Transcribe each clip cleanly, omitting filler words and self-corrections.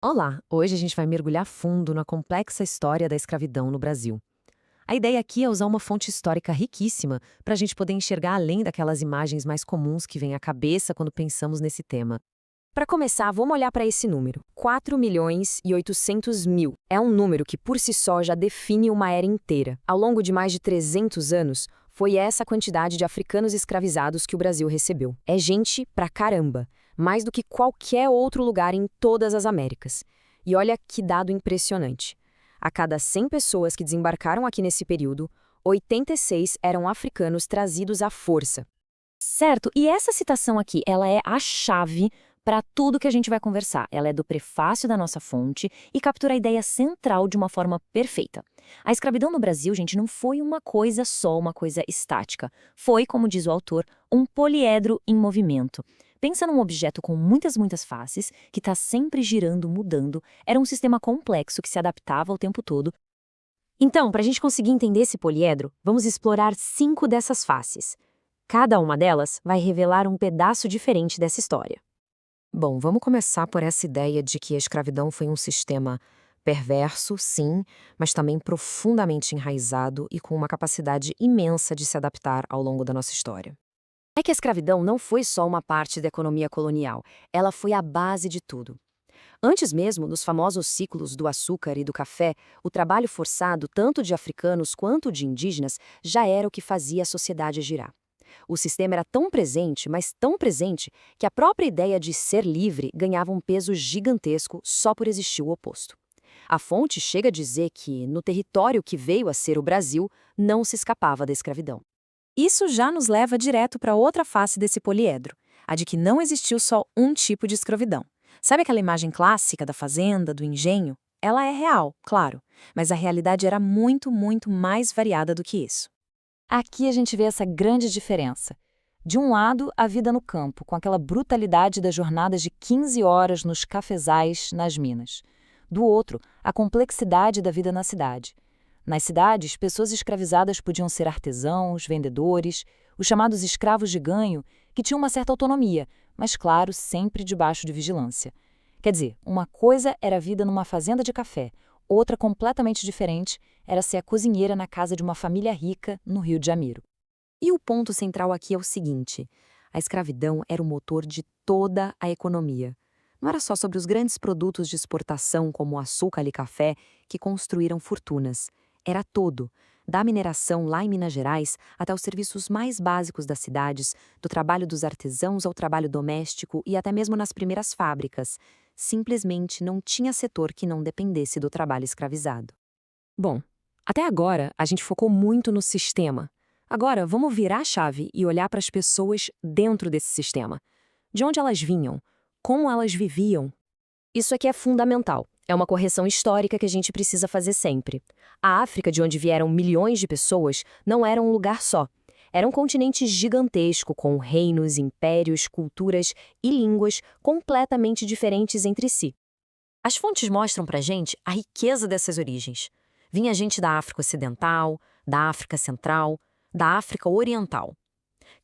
Olá! Hoje a gente vai mergulhar fundo na complexa história da escravidão no Brasil. A ideia aqui é usar uma fonte histórica riquíssima para a gente poder enxergar além daquelas imagens mais comuns que vêm à cabeça quando pensamos nesse tema. Para começar, vamos olhar para esse número. 4.800.000. É um número que por si só já define uma era inteira. Ao longo de mais de 300 anos, foi essa quantidade de africanos escravizados que o Brasil recebeu. É gente pra caramba, mais do que qualquer outro lugar em todas as Américas. E olha que dado impressionante. A cada 100 pessoas que desembarcaram aqui nesse período, 86 eram africanos trazidos à força. Certo, e essa citação aqui, ela é a chave para tudo que a gente vai conversar. Ela é do prefácio da nossa fonte e captura a ideia central de uma forma perfeita. A escravidão no Brasil, gente, não foi uma coisa só, uma coisa estática. Foi, como diz o autor, um poliedro em movimento. Pensa num objeto com muitas faces, que está sempre girando, mudando. Era um sistema complexo que se adaptava o tempo todo. Então, para a gente conseguir entender esse poliedro, vamos explorar 5 dessas faces. Cada uma delas vai revelar um pedaço diferente dessa história. Bom, vamos começar por essa ideia de que a escravidão foi um sistema perverso, sim, mas também profundamente enraizado e com uma capacidade imensa de se adaptar ao longo da nossa história. É que a escravidão não foi só uma parte da economia colonial, ela foi a base de tudo. Antes mesmo dos famosos ciclos do açúcar e do café, o trabalho forçado tanto de africanos quanto de indígenas já era o que fazia a sociedade girar. O sistema era tão presente, mas tão presente, que a própria ideia de ser livre ganhava um peso gigantesco só por existir o oposto. A fonte chega a dizer que, no território que veio a ser o Brasil, não se escapava da escravidão. Isso já nos leva direto para outra face desse poliedro, a de que não existiu só um tipo de escravidão. Sabe aquela imagem clássica da fazenda, do engenho? Ela é real, claro, mas a realidade era muito mais variada do que isso. Aqui a gente vê essa grande diferença. De um lado, a vida no campo, com aquela brutalidade das jornadas de 15 horas nos cafezais, nas minas. Do outro, a complexidade da vida na cidade. Nas cidades, pessoas escravizadas podiam ser artesãos, vendedores, os chamados escravos de ganho, que tinham uma certa autonomia, mas, claro, sempre debaixo de vigilância. Quer dizer, uma coisa era a vida numa fazenda de café, outra completamente diferente era ser a cozinheira na casa de uma família rica no Rio de Janeiro. E o ponto central aqui é o seguinte: a escravidão era o motor de toda a economia. Não era só sobre os grandes produtos de exportação como o açúcar e café que construíram fortunas. Era todo, da mineração lá em Minas Gerais até os serviços mais básicos das cidades, do trabalho dos artesãos ao trabalho doméstico e até mesmo nas primeiras fábricas. Simplesmente não tinha setor que não dependesse do trabalho escravizado. Bom, até agora a gente focou muito no sistema. Agora vamos virar a chave e olhar para as pessoas dentro desse sistema. De onde elas vinham? Como elas viviam? Isso aqui é fundamental. É uma correção histórica que a gente precisa fazer sempre. A África, de onde vieram milhões de pessoas, não era um lugar só. Era um continente gigantesco, com reinos, impérios, culturas e línguas completamente diferentes entre si. As fontes mostram pra gente a riqueza dessas origens. Vinha gente da África Ocidental, da África Central, da África Oriental.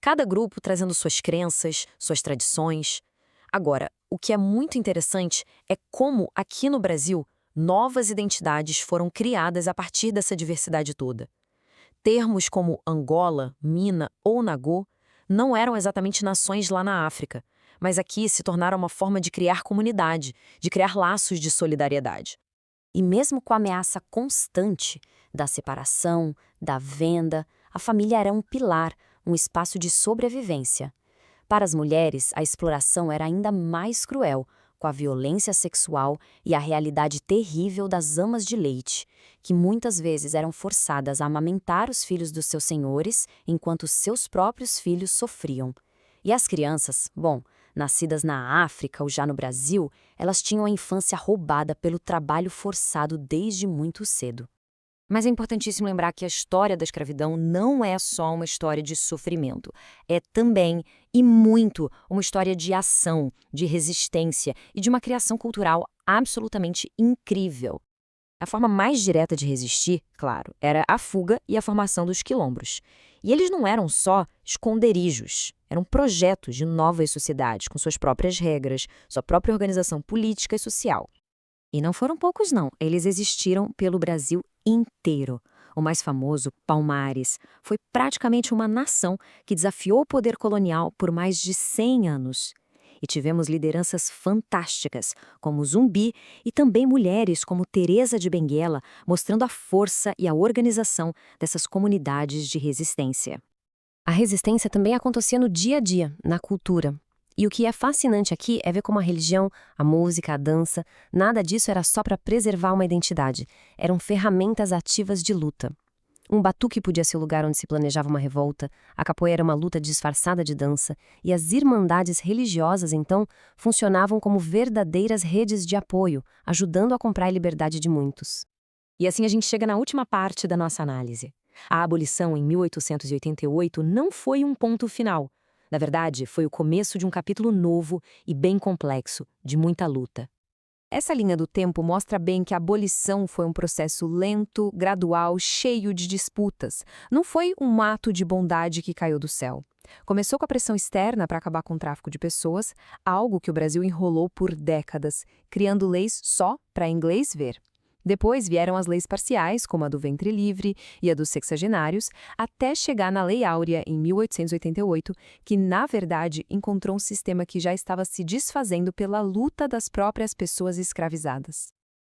Cada grupo trazendo suas crenças, suas tradições. Agora, o que é muito interessante é como, aqui no Brasil, novas identidades foram criadas a partir dessa diversidade toda. Termos como Angola, Mina ou Nagô não eram exatamente nações lá na África, mas aqui se tornaram uma forma de criar comunidade, de criar laços de solidariedade. E mesmo com a ameaça constante da separação, da venda, a família era um pilar, um espaço de sobrevivência. Para as mulheres, a exploração era ainda mais cruel, com a violência sexual e a realidade terrível das amas de leite, que muitas vezes eram forçadas a amamentar os filhos dos seus senhores, enquanto seus próprios filhos sofriam. E as crianças, bom, nascidas na África ou já no Brasil, elas tinham a infância roubada pelo trabalho forçado desde muito cedo. Mas é importantíssimo lembrar que a história da escravidão não é só uma história de sofrimento. É também, e muito, uma história de ação, de resistência e de uma criação cultural absolutamente incrível. A forma mais direta de resistir, claro, era a fuga e a formação dos quilombos. E eles não eram só esconderijos, eram projetos de novas sociedades, com suas próprias regras, sua própria organização política e social. E não foram poucos, não. Eles existiram pelo Brasil inteiro. O mais famoso, Palmares, foi praticamente uma nação que desafiou o poder colonial por mais de 100 anos. E tivemos lideranças fantásticas, como Zumbi, e também mulheres como Teresa de Benguela, mostrando a força e a organização dessas comunidades de resistência. A resistência também acontecia no dia a dia, na cultura. E o que é fascinante aqui é ver como a religião, a música, a dança, nada disso era só para preservar uma identidade. Eram ferramentas ativas de luta. Um batuque podia ser o lugar onde se planejava uma revolta, a capoeira uma luta disfarçada de dança, e as irmandades religiosas, então, funcionavam como verdadeiras redes de apoio, ajudando a comprar a liberdade de muitos. E assim a gente chega na última parte da nossa análise. A abolição em 1888 não foi um ponto final. Na verdade, foi o começo de um capítulo novo e bem complexo, de muita luta. Essa linha do tempo mostra bem que a abolição foi um processo lento, gradual, cheio de disputas. Não foi um ato de bondade que caiu do céu. Começou com a pressão externa para acabar com o tráfico de pessoas, algo que o Brasil enrolou por décadas, criando leis só para inglês ver. Depois vieram as leis parciais, como a do ventre livre e a dos sexagenários, até chegar na Lei Áurea, em 1888, que, na verdade, encontrou um sistema que já estava se desfazendo pela luta das próprias pessoas escravizadas.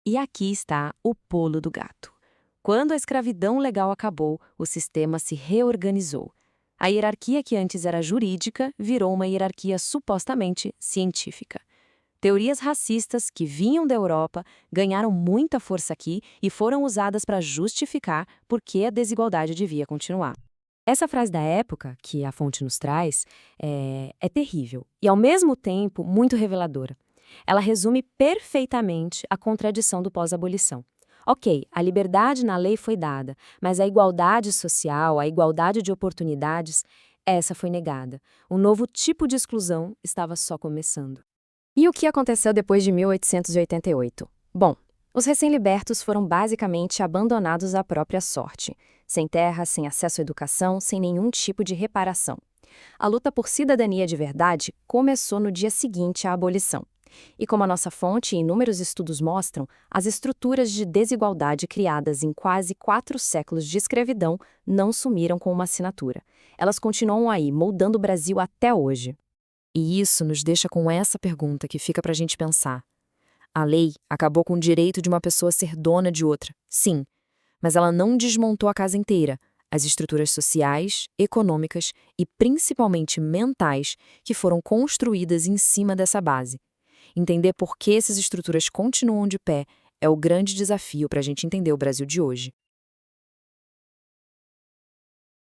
E aqui está o pulo do gato. Quando a escravidão legal acabou, o sistema se reorganizou. A hierarquia que antes era jurídica virou uma hierarquia supostamente científica. Teorias racistas que vinham da Europa ganharam muita força aqui e foram usadas para justificar por que a desigualdade devia continuar. Essa frase da época, que a fonte nos traz, é terrível e, ao mesmo tempo, muito reveladora. Ela resume perfeitamente a contradição do pós-abolição. Ok, a liberdade na lei foi dada, mas a igualdade social, a igualdade de oportunidades, essa foi negada. Um novo tipo de exclusão estava só começando. E o que aconteceu depois de 1888? Bom, os recém-libertos foram basicamente abandonados à própria sorte, sem terra, sem acesso à educação, sem nenhum tipo de reparação. A luta por cidadania de verdade começou no dia seguinte à abolição. E como a nossa fonte e inúmeros estudos mostram, as estruturas de desigualdade criadas em quase 4 séculos de escravidão não sumiram com uma assinatura. Elas continuam aí, moldando o Brasil até hoje. E isso nos deixa com essa pergunta que fica pra gente pensar. A lei acabou com o direito de uma pessoa ser dona de outra, sim, mas ela não desmontou a casa inteira, as estruturas sociais, econômicas e principalmente mentais que foram construídas em cima dessa base. Entender por que essas estruturas continuam de pé é o grande desafio para a gente entender o Brasil de hoje.